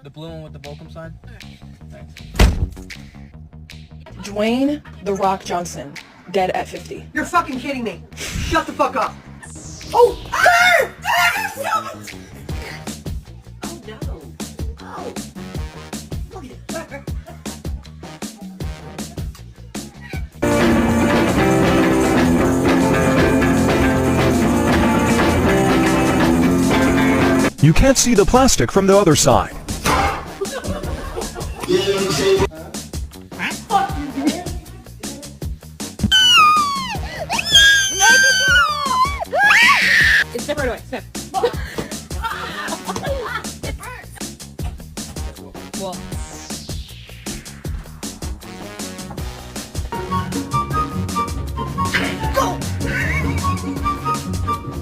The blue one with the Volcom sign? Thanks. Dwayne The Rock Johnson, dead at 50. You're fucking kidding me. Shut the fuck up. Oh! Ah! Ah! Oh no. Oh. Look at it. You can't see the plastic from the other side. Step right away, step. Well.